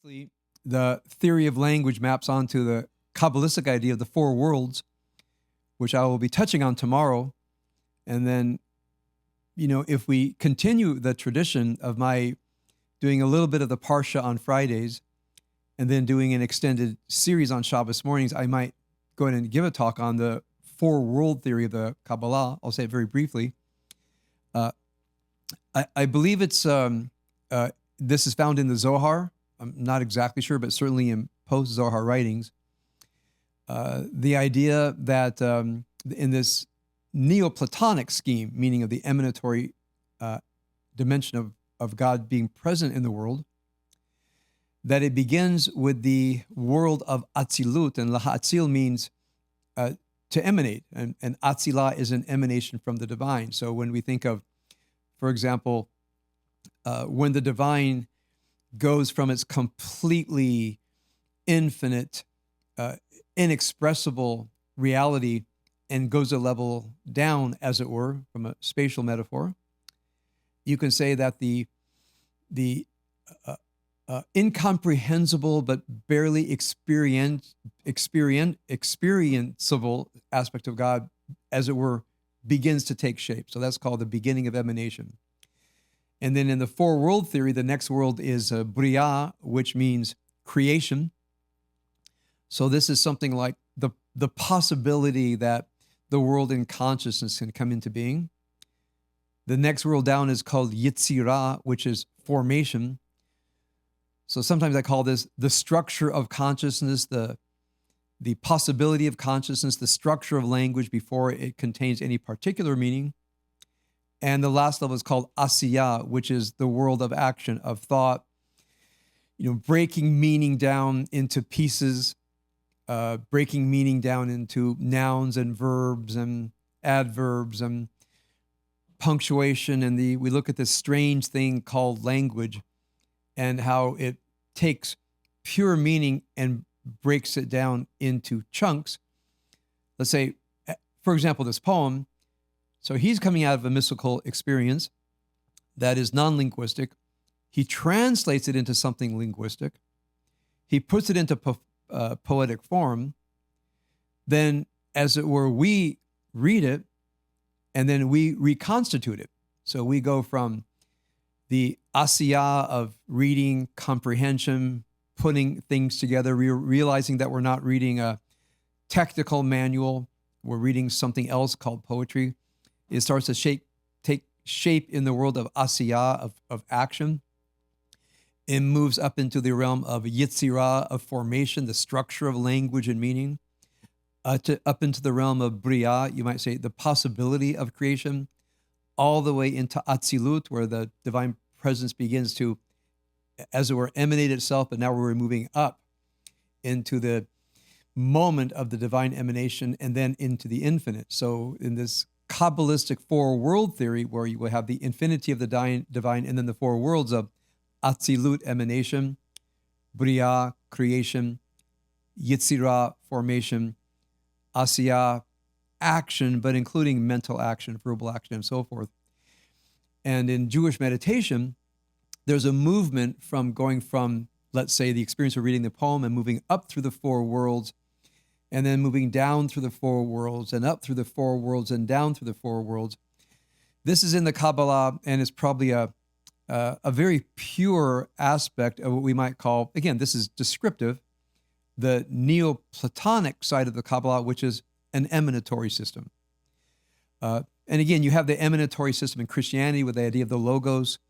briefly, the theory of language maps onto the kabbalistic idea of the four worlds, which I will be touching on tomorrow. And then, if we continue the tradition of my doing a little bit of the Parsha on Fridays and then doing an extended series on Shabbos mornings, I might go ahead and give a talk on the four world theory of the Kabbalah. I'll say it very briefly. I believe it's this is found in the Zohar. I'm not exactly sure, but certainly in post-Zohar writings. The idea that in this Neoplatonic scheme, meaning of the emanatory dimension of God being present in the world, that it begins with the world of Atzilut, and Lahatzil means to emanate, and Atzilah is an emanation from the divine. So when we think of, for example, when the divine goes from its completely infinite, inexpressible reality and goes a level down, as it were, from a spatial metaphor, you can say that the incomprehensible but barely experienceable aspect of God, as it were, begins to take shape. So that's called the beginning of emanation. And then in the four world theory, the next world is Bria, which means creation. So this is something like the possibility that the world in consciousness can come into being. The next world down is called Yitzirah, which is formation. So sometimes I call this the structure of consciousness, the possibility of consciousness, the structure of language before it contains any particular meaning. And the last level is called Asiyah, which is the world of action, of thought, breaking meaning down into pieces, breaking meaning down into nouns and verbs and adverbs and punctuation. And we look at this strange thing called language and how it takes pure meaning and breaks it down into chunks. Let's say, for example, this poem. So he's coming out of a mystical experience that is non-linguistic. He translates it into something linguistic. He puts it into poetic form. Then, as it were, we read it, and then we reconstitute it. So we go from the asiyah of reading, comprehension, putting things together, realizing that we're not reading a technical manual, we're reading something else called poetry. It starts to take shape in the world of asiyah, of action. It moves up into the realm of yitzirah, of formation, the structure of language and meaning, up into the realm of bria, you might say the possibility of creation, all the way into atzilut, where the divine presence begins to, as it were, emanate itself, but now we're moving up into the moment of the divine emanation and then into the infinite. So in this kabbalistic four world theory, where you will have the infinity of the divine and then the four worlds of Atzilut, emanation, Bria, creation, Yitzirah, formation, Asiyah, action, but including mental action, verbal action, and so forth. And in Jewish meditation, there's a movement from going from, let's say, the experience of reading the poem and moving up through the four worlds, and then moving down through the four worlds and up through the four worlds and down through the four worlds. This is in the Kabbalah, and it's probably a very pure aspect of what we might call, again, this is descriptive, the Neoplatonic side of the Kabbalah, which is an emanatory system. And again, you have the emanatory system in Christianity with the idea of the logos.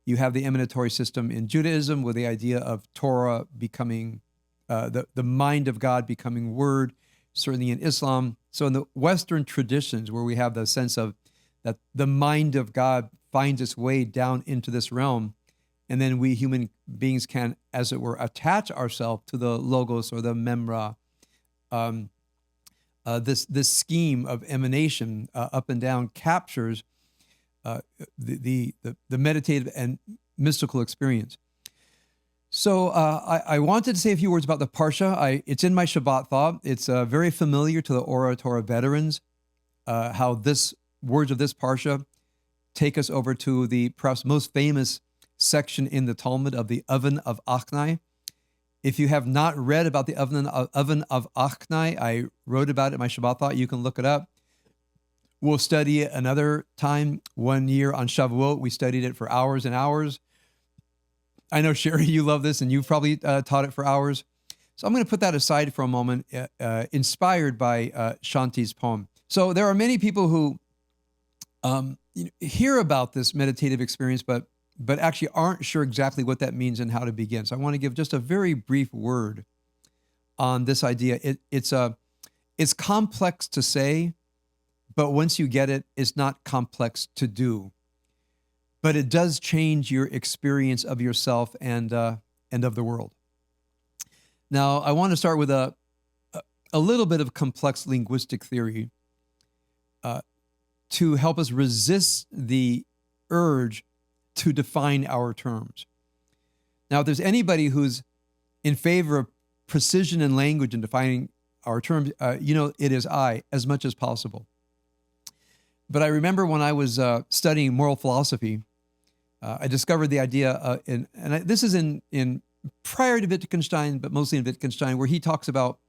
You have the emanatory system in Judaism with the idea of Torah becoming the mind of God becoming word, certainly in Islam. So in the Western traditions, where we have the sense of that the mind of God finds its way down into this realm, and then we human beings can, as it were, attach ourselves to the logos or the memra, this scheme of emanation up and down captures the meditative and mystical experience. So I wanted to say a few words about the Parsha. It's in my Shabbat thought. It's very familiar to the Ora Torah veterans, how words of this Parsha take us over to the perhaps most famous section in the Talmud of the oven of Achnai. If you have not read about the oven of Achnai, I wrote about it in my Shabbat Thought. You can look it up. We'll study it another time. One year on Shavuot, we studied it for hours and hours. I know, Sherry, you love this, and you've probably taught it for hours. So I'm going to put that aside for a moment, inspired by Shanti's poem. So there are many people who hear about this meditative experience, but actually aren't sure exactly what that means and how to begin. So I want to give just a very brief word on this idea. It's complex to say, but once you get it, it's not complex to do. But it does change your experience of yourself and of the world. Now, I want to start with a little bit of complex linguistic theory to help us resist the urge to define our terms. Now, if there's anybody who's in favor of precision in language and defining our terms, it is I, as much as possible. But I remember when I was studying moral philosophy, I discovered the idea, this is in prior to Wittgenstein, but mostly in Wittgenstein, where he talks about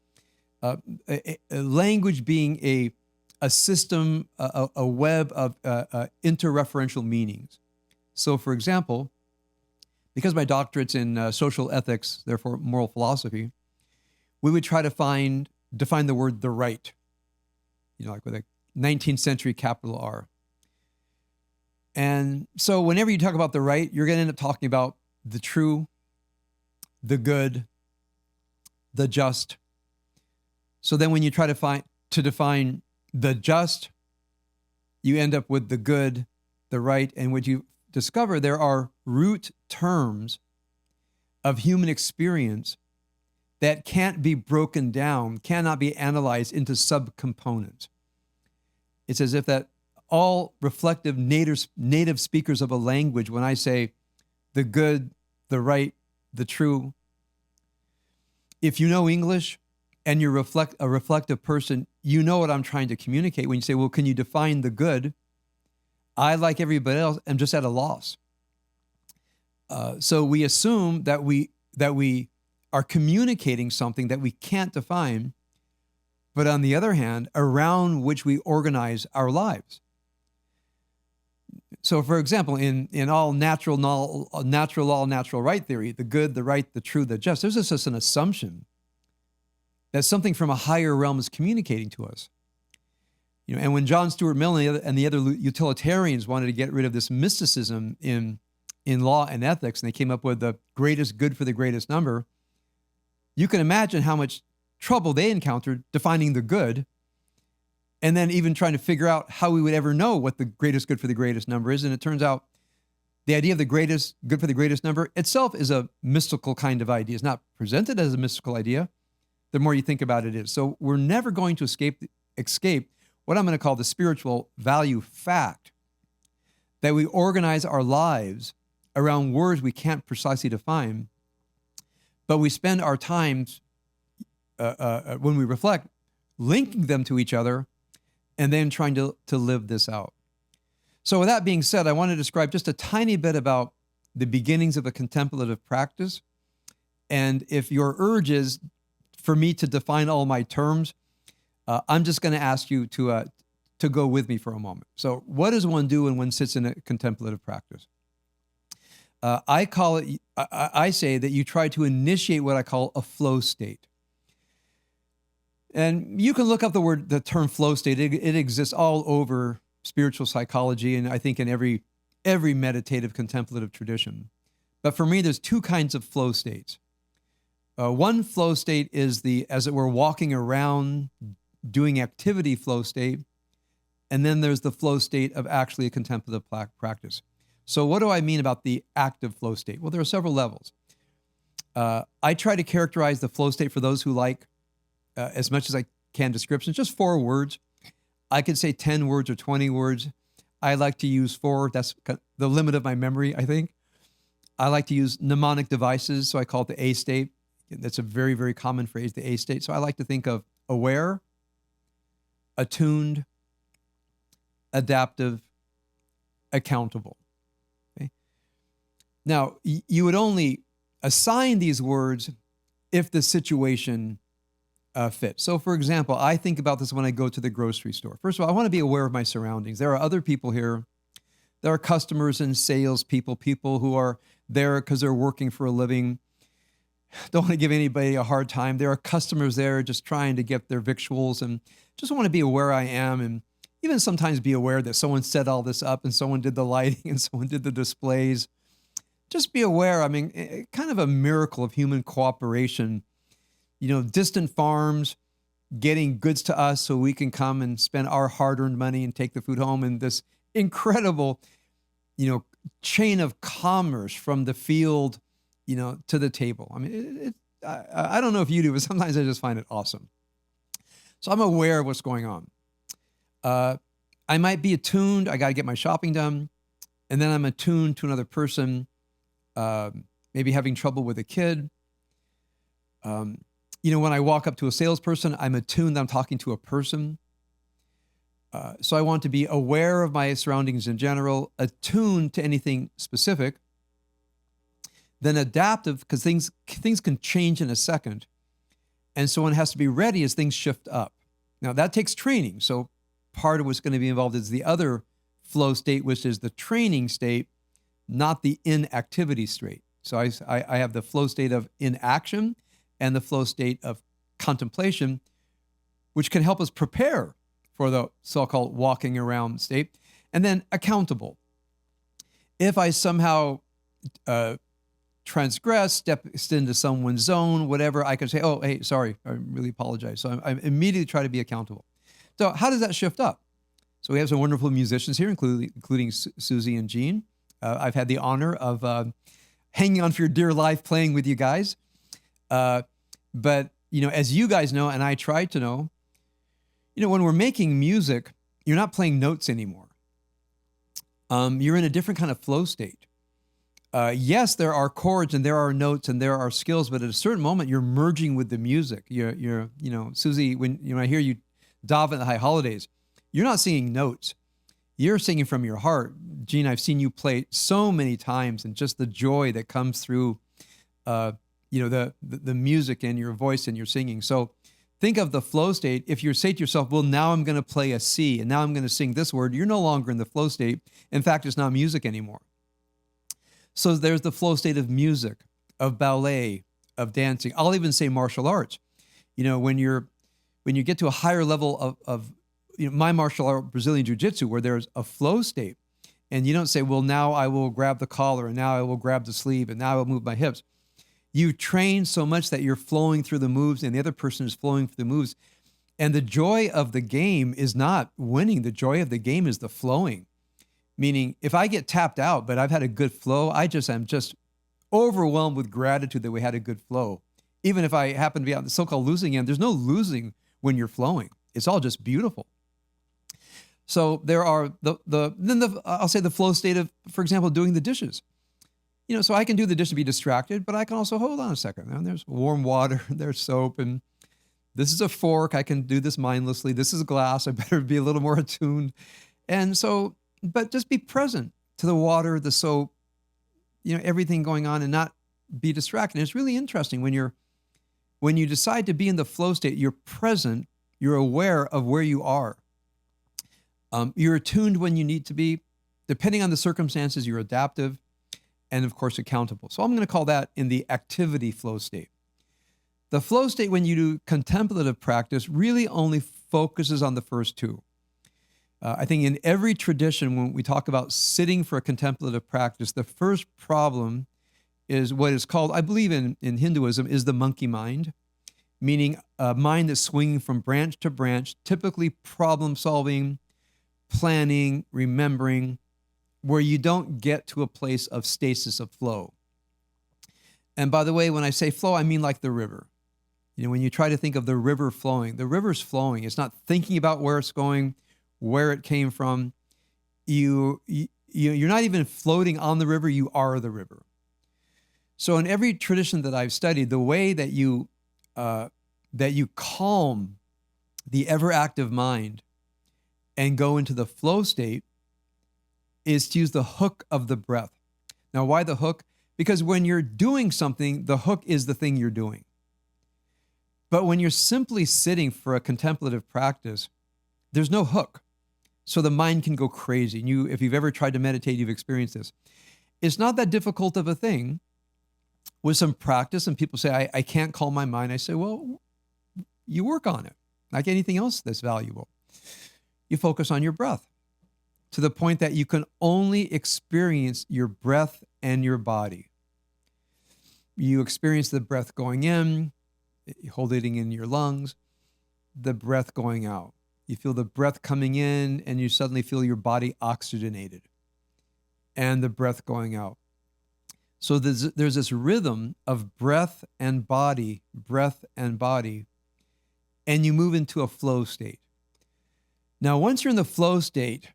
a language being a system, a web of interreferential meanings. So, for example, because my doctorate's in social ethics, therefore moral philosophy, we would try to define the word "the right," like with a 19th century capital R. And so whenever you talk about the right, you're going to end up talking about the true, the good, the just. So then when you try to define the just, you end up with the good, the right, and what you discover, there are root terms of human experience that can't be broken down, cannot be analyzed into subcomponents. It's as if that all reflective native speakers of a language, when I say the good, the right, the true, if you know English and you're a reflective person, you know what I'm trying to communicate. When you say, well, can you define the good? I, like everybody else, am just at a loss. So we assume that we are communicating something that we can't define, but on the other hand, around which we organize our lives. So, for example, in all natural law, natural right theory, the good, the right, the true, the just, there's just an assumption that something from a higher realm is communicating to us. And when John Stuart Mill and the other utilitarians wanted to get rid of this mysticism in law and ethics, and they came up with the greatest good for the greatest number, you can imagine how much trouble they encountered defining the good, and then even trying to figure out how we would ever know what the greatest good for the greatest number is. And it turns out the idea of the greatest good for the greatest number itself is a mystical kind of idea. It's not presented as a mystical idea. The more you think about it is. So we're never going to escape what I'm going to call the spiritual value fact, that we organize our lives around words we can't precisely define, but we spend our times, when we reflect, linking them to each other and then trying to live this out. So with that being said, I want to describe just a tiny bit about the beginnings of a contemplative practice. And if your urge is for me to define all my terms, I'm just going to ask you to go with me for a moment. So what does one do when one sits in a contemplative practice? I say that you try to initiate what I call a flow state. And you can look up the term flow state. It exists all over spiritual psychology, and I think in every meditative contemplative tradition. But for me, there's two kinds of flow states. One flow state is as it were, walking around, doing activity flow state. And then there's the flow state of actually a contemplative practice. So what do I mean about the active flow state? Well, there are several levels. I try to characterize the flow state for those who like, as much as I can, descriptions, just 4 words. I could say 10 words or 20 words. I like to use 4. That's the limit of my memory, I think. I like to use mnemonic devices, so I call it the A state. That's a very, very common phrase, the A state. So I like to think of aware, attuned, adaptive, accountable. Okay? Now, you would only assign these words if the situation fits. So for example, I think about this when I go to the grocery store. First of all, I want to be aware of my surroundings. There are other people here. There are customers and salespeople, people who are there because they're working for a living. Don't want to give anybody a hard time. There are customers there just trying to get their victuals, and just want to be aware I am, and even sometimes be aware that someone set all this up and someone did the lighting and someone did the displays. Just be aware. I mean, kind of a miracle of human cooperation. Distant farms getting goods to us so we can come and spend our hard-earned money and take the food home, and this incredible, chain of commerce from the field, to the table. I mean, I don't know if you do, but sometimes I just find it awesome. So I'm aware of what's going on. I might be attuned. I got to get my shopping done. And then I'm attuned to another person, maybe having trouble with a kid. When I walk up to a salesperson, I'm attuned that I'm talking to a person. So I want to be aware of my surroundings in general, attuned to anything specific, then adaptive, because things can change in a second. And so one has to be ready as things shift up. Now that takes training. So part of what's going to be involved is the other flow state, which is the training state, not the inactivity state. So I have the flow state of inaction and the flow state of contemplation, which can help us prepare for the so-called walking around state. And then accountable. If I somehow transgress, step into someone's zone, whatever, I can say, oh, hey, sorry, I really apologize. So I immediately try to be accountable. So how does that shift up? So we have some wonderful musicians here, including Susie and Jean. I've had the honor of hanging on for your dear life, playing with you guys. But, as you guys know, and I try to know, when we're making music, you're not playing notes anymore. You're in a different kind of flow state. Yes, there are chords and there are notes and there are skills, but at a certain moment, you're merging with the music. You're Susie, when I hear you daven at the high holidays, you're not singing notes. You're singing from your heart. Gene, I've seen you play so many times, and just the joy that comes through, the music and your voice and your singing. So think of the flow state. If you say to yourself, well, now I'm going to play a C and now I'm going to sing this word, you're no longer in the flow state. In fact, it's not music anymore. So there's the flow state of music, of ballet, of dancing. I'll even say martial arts. When you get to a higher level of my martial art, Brazilian Jiu-Jitsu, where there's a flow state, and you don't say, well, now I will grab the collar, and now I will grab the sleeve, and now I will move my hips. You train so much that you're flowing through the moves, and the other person is flowing through the moves. And the joy of the game is not winning. The joy of the game is the flowing. Meaning, if I get tapped out, but I've had a good flow, I'm just overwhelmed with gratitude that we had a good flow. Even if I happen to be out in the so-called losing end, there's no losing when you're flowing. It's all just beautiful. So there are I'll say the flow state of, for example, doing the dishes. So I can do the dish and be distracted, but I can also hold on a second. And there's warm water, there's soap, and this is a fork. I can do this mindlessly. This is a glass. I better be a little more attuned. And so, but just be present to the water, the soap, everything going on, and not be distracted. And it's really interesting when you decide to be in the flow state, you're present, you're aware of where you are. You're attuned when you need to be. Depending on the circumstances, you're adaptive and, of course, accountable. So I'm going to call that in the activity flow state. The flow state, when you do contemplative practice, really only focuses on the first two. I think in every tradition, when we talk about sitting for a contemplative practice, the first problem is what is called, I believe in Hinduism, is the monkey mind, meaning a mind that's swinging from branch to branch, typically problem solving, planning, remembering, where you don't get to a place of stasis of flow. And by the way, when I say flow, I mean like the river. When you try to think of the river flowing, the river's flowing. It's not thinking about where it's going, where it came from. You're not even floating on the river, you are the river. So in every tradition that I've studied, the way that you calm the ever-active mind and go into the flow state is to use the hook of the breath. Now, why the hook? Because when you're doing something, the hook is the thing you're doing. But when you're simply sitting for a contemplative practice, there's no hook. So the mind can go crazy. And if you've ever tried to meditate, you've experienced this. It's not that difficult of a thing with some practice. And people say, I can't calm my mind. I say, well, you work on it like anything else that's valuable. You focus on your breath to the point that you can only experience your breath and your body. You experience the breath going in, you hold it in your lungs, the breath going out. You feel the breath coming in and you suddenly feel your body oxygenated and the breath going out. So there's this rhythm of breath and body, and you move into a flow state. Now, once you're in the flow state,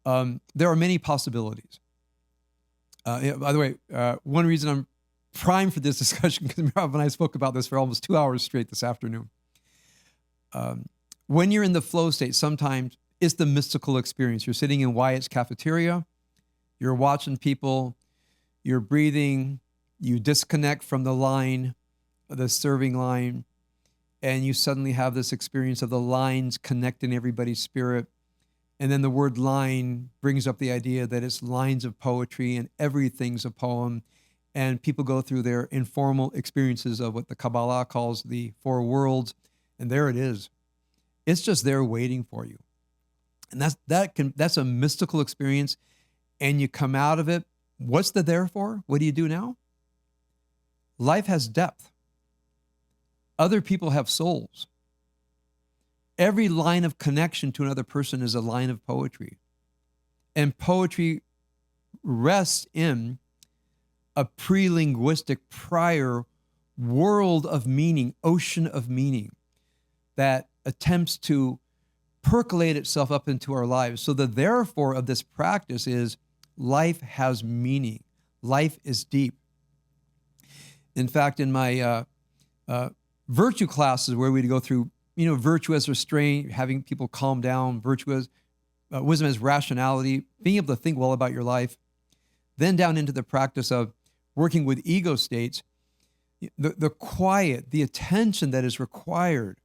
there are many possibilities. By the way, one reason I'm primed for this discussion, because Rob and I spoke about this for almost 2 hours straight this afternoon. When you're in the flow state, sometimes it's the mystical experience. You're sitting in Wyatt's cafeteria, you're watching people, you're breathing, you disconnect from the line, the serving line, and you suddenly have this experience of the lines connecting everybody's spirit. And then the word line brings up the idea that it's lines of poetry and everything's a poem. And people go through their informal experiences of what the Kabbalah calls the four worlds. And there it is. It's just there waiting for you. And that's a mystical experience. And you come out of it. What's the there for? What do you do now? Life has depth. Other people have souls. Every line of connection to another person is a line of poetry. And poetry rests in a pre-linguistic, prior world of meaning, ocean of meaning that attempts to percolate itself up into our lives. So the therefore of this practice is life has meaning. Life is deep. In fact, in my virtue classes where we'd go through, virtue as restraint, having people calm down, virtue as wisdom as rationality, being able to think well about your life, then down into the practice of working with ego states, the quiet, the attention that is required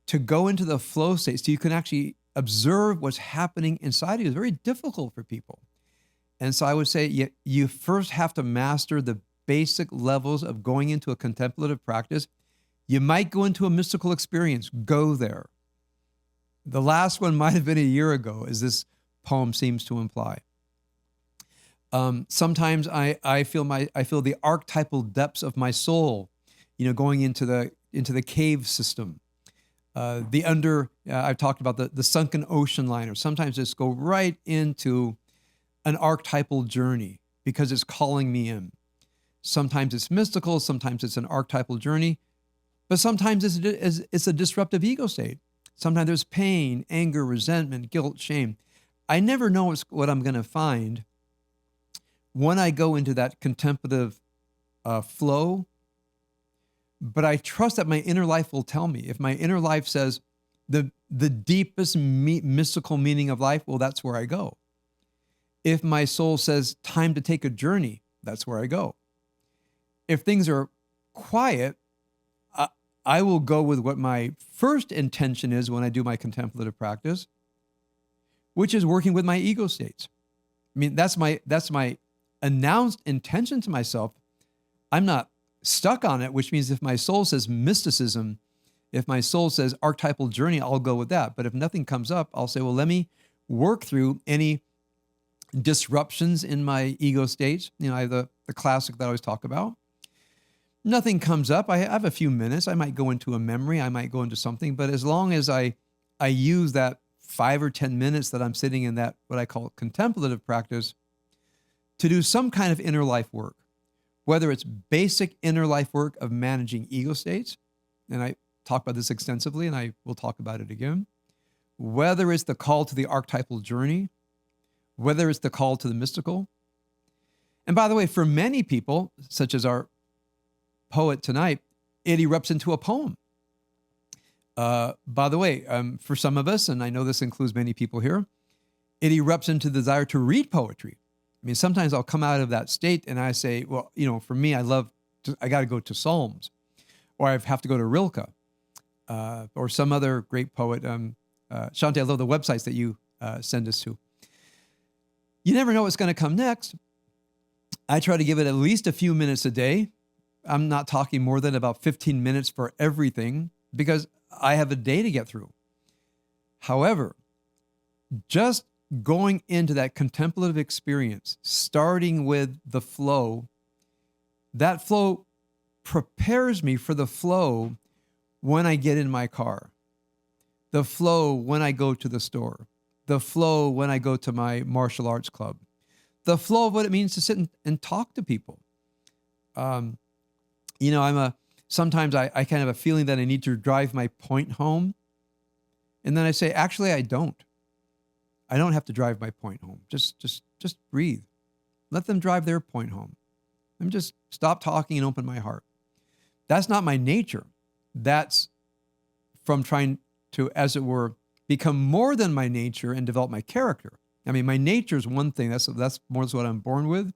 to go into the flow state so you can actually observe what's happening inside you is very difficult for people. And so I would say you first have to master the basic levels of going into a contemplative practice. You might go into a mystical experience. Go there. The last one might have been a year ago, as this poem seems to imply. Sometimes I feel the archetypal depths of my soul, going into the cave system. I've talked about the sunken ocean liner. Sometimes just go right into an archetypal journey because it's calling me in. Sometimes it's mystical, sometimes it's an archetypal journey, but sometimes it's a disruptive ego state. Sometimes there's pain, anger, resentment, guilt, shame. I never know what I'm going to find when I go into that contemplative flow, but I trust that my inner life will tell me. If my inner life says the deepest mystical meaning of life, well, that's where I go. If my soul says time to take a journey, that's where I go. If things are quiet, I will go with what my first intention is when I do my contemplative practice, which is working with my ego states. I mean, that's my announced intention to myself. I'm not stuck on it, which means if my soul says mysticism, if my soul says archetypal journey, I'll go with that. But if nothing comes up, I'll say, well, let me work through any disruptions in my ego states. I have the classic that I always talk about. Nothing comes up. I have a few minutes. I might go into a memory. I might go into something. But as long as I use that 5 or 10 minutes that I'm sitting in that, what I call contemplative practice, to do some kind of inner life work, whether it's basic inner life work of managing ego states, and I talk about this extensively, and I will talk about it again, whether it's the call to the archetypal journey, whether it's the call to the mystical. And by the way, for many people, such as our poet tonight, it erupts into a poem. By the way, for some of us, and I know this includes many people here, it erupts into the desire to read poetry. I mean, sometimes I'll come out of that state and I say, well, for me, I got to go to Psalms, or I have to go to Rilke or some other great poet. Shanti, I love the websites that you send us to. You never know what's going to come next. I try to give it at least a few minutes a day. I'm not talking more than about 15 minutes for everything because I have a day to get through. However, just going into that contemplative experience, starting with the flow, that flow prepares me for the flow when I get in my car, the flow when I go to the store, the flow when I go to my martial arts club, the flow of what it means to sit and talk to people. Sometimes I kind of have a feeling that I need to drive my point home. And then I say, actually, I don't. I don't have to drive my point home. Just breathe. Let them drive their point home. Let me just stop talking and open my heart. That's not my nature. That's from trying to, as it were, become more than my nature and develop my character. I mean, my nature is one thing. That's more what I'm born with.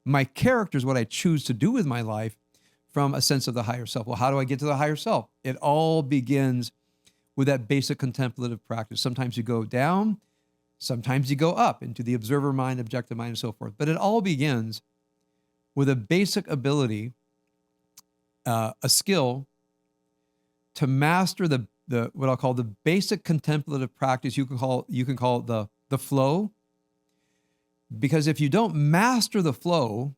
My character is what I choose to do with my life from a sense of the higher self. Well, how do I get to the higher self? It all begins with that basic contemplative practice. Sometimes you go down, sometimes you go up into the observer mind, objective mind, and so forth. But it all begins with a basic ability, a skill to master the what I'll call the basic contemplative practice. You can call it the flow. Because if you don't master the flow,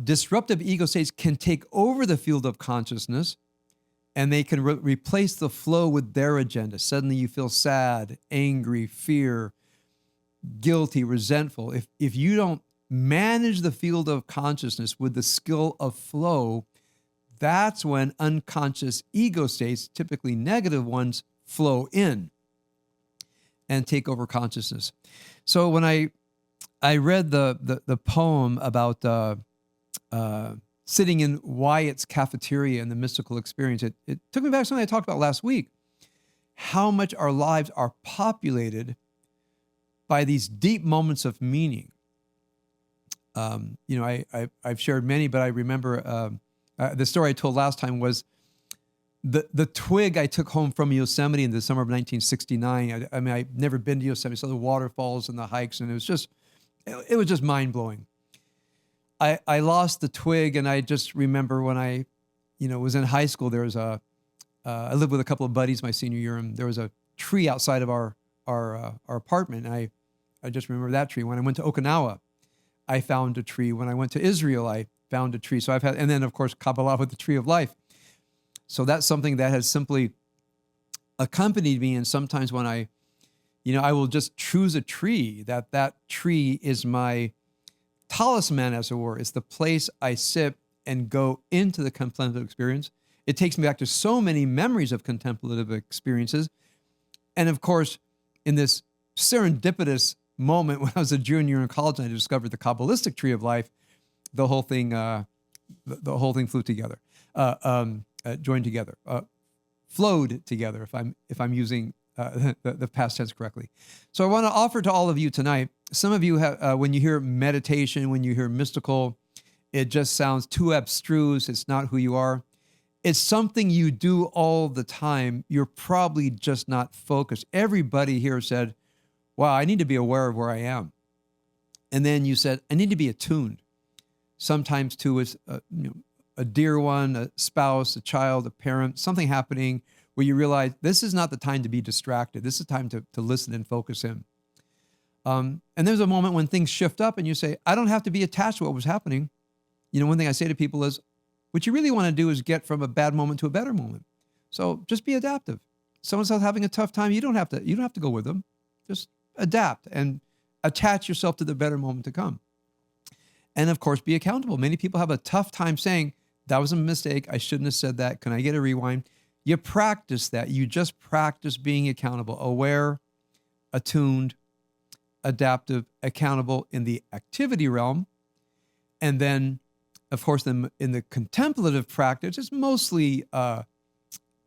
disruptive ego states can take over the field of consciousness, and they can replace the flow with their agenda. Suddenly you feel sad, angry, fear, guilty, resentful. If you don't manage the field of consciousness with the skill of flow, that's when unconscious ego states, typically negative ones, flow in and take over consciousness. So when I read the poem about sitting in Wyatt's cafeteria in the mystical experience, it took me back to something I talked about last week, how much our lives are populated by these deep moments of meaning. I've shared many, but I remember the story I told last time was the twig I took home from Yosemite in the summer of 1969. I'd never been to Yosemite, saw the waterfalls and the hikes, and it was just mind-blowing. I lost the twig, and I just remember when I was in high school, there was I lived with a couple of buddies my senior year, and there was a tree outside of our apartment, and I just remember that tree. When I went to Okinawa, I found a tree. When I went to Israel, I found a tree. So and then of course, Kabbalah with the tree of life. So that's something that has simply accompanied me. And sometimes when I will just choose a tree, that tree is my talisman, as it were. It's the place I sit and go into the contemplative experience. It takes me back to so many memories of contemplative experiences. And of course, in this serendipitous moment when I was a junior in college and I discovered the kabbalistic tree of life, the whole thing flew together, joined together, flowed together, if I'm using the past tense correctly. So I want to offer to all of you tonight, some of you have, when you hear meditation, when you hear mystical, it just sounds too abstruse. It's not who you are. It's something you do all the time. You're probably just not focused. Everybody here said, wow, I need to be aware of where I am. And then you said, I need to be attuned. Sometimes to a dear one, a spouse, a child, a parent, something happening where you realize this is not the time to be distracted. This is time to listen and focus in. And there's a moment when things shift up and you say, I don't have to be attached to what was happening. One thing I say to people is, what you really want to do is get from a bad moment to a better moment. So just be adaptive. Someone's having a tough time. You don't have to go with them. Just adapt and attach yourself to the better moment to come. And of course, be accountable. Many people have a tough time saying, that was a mistake. I shouldn't have said that. Can I get a rewind? You practice that. You just practice being accountable, aware, attuned, adaptive, accountable in the activity realm. And then, of course, in the contemplative practice, it's mostly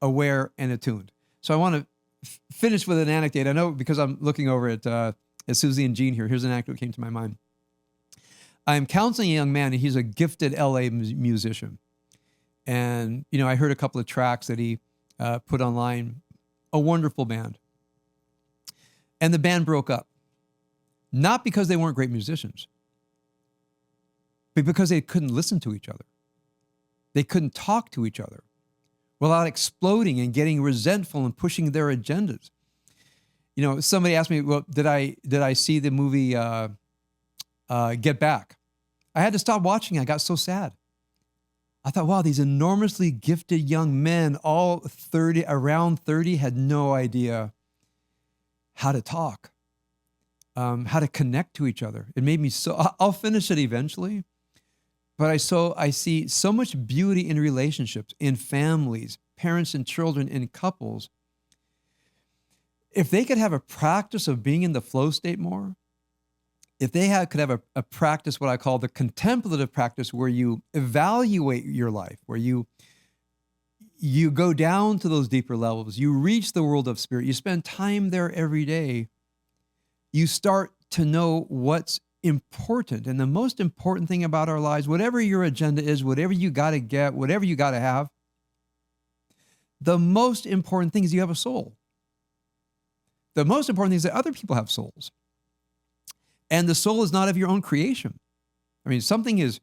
aware and attuned. So I want to finish with an anecdote. I know because I'm looking over at Susie and Jean here. Here's an anecdote that came to my mind. I'm counseling a young man, and he's a gifted LA musician. And, I heard a couple of tracks that he put online. A wonderful band. And the band broke up. Not because they weren't great musicians, but because they couldn't listen to each other. They couldn't talk to each other without exploding and getting resentful and pushing their agendas. Somebody asked me, well, did I see the movie Get Back? I had to stop watching. I got so sad. I thought, wow, these enormously gifted young men, all around 30, had no idea how to talk, how to connect to each other. It made me so, I'll finish it eventually, but I see so much beauty in relationships, in families, parents and children, in couples. If they could have a practice of being in the flow state more, if they could have a practice, what I call the contemplative practice, where you evaluate your life, where you go down to those deeper levels, you reach the world of spirit, you spend time there every day, you start to know what's important. And the most important thing about our lives, whatever your agenda is, whatever you got to get, whatever you got to have, the most important thing is you have a soul. The most important thing is that other people have souls. And the soul is not of your own creation. I mean, something is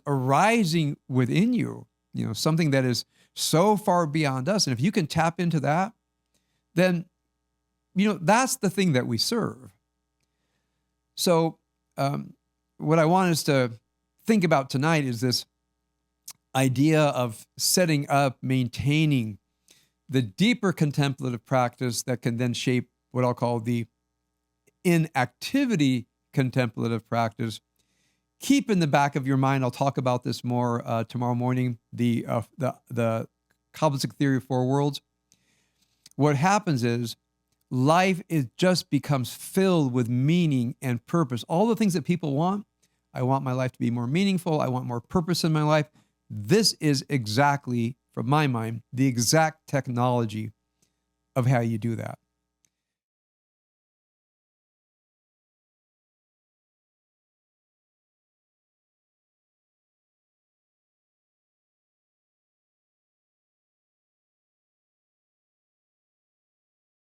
arising within you, something that is so far beyond us. And if you can tap into that, then, that's the thing that we serve. So what I want us to think about tonight is this idea of setting up, maintaining the deeper contemplative practice that can then shape what I'll call the inactivity contemplative practice. Keep in the back of your mind, I'll talk about this more tomorrow morning, the kabbalistic theory of four worlds. What happens is life just becomes filled with meaning and purpose. All the things that people want. I want my life to be more meaningful. I want more purpose in my life. This is exactly, from my mind, the exact technology of how you do that.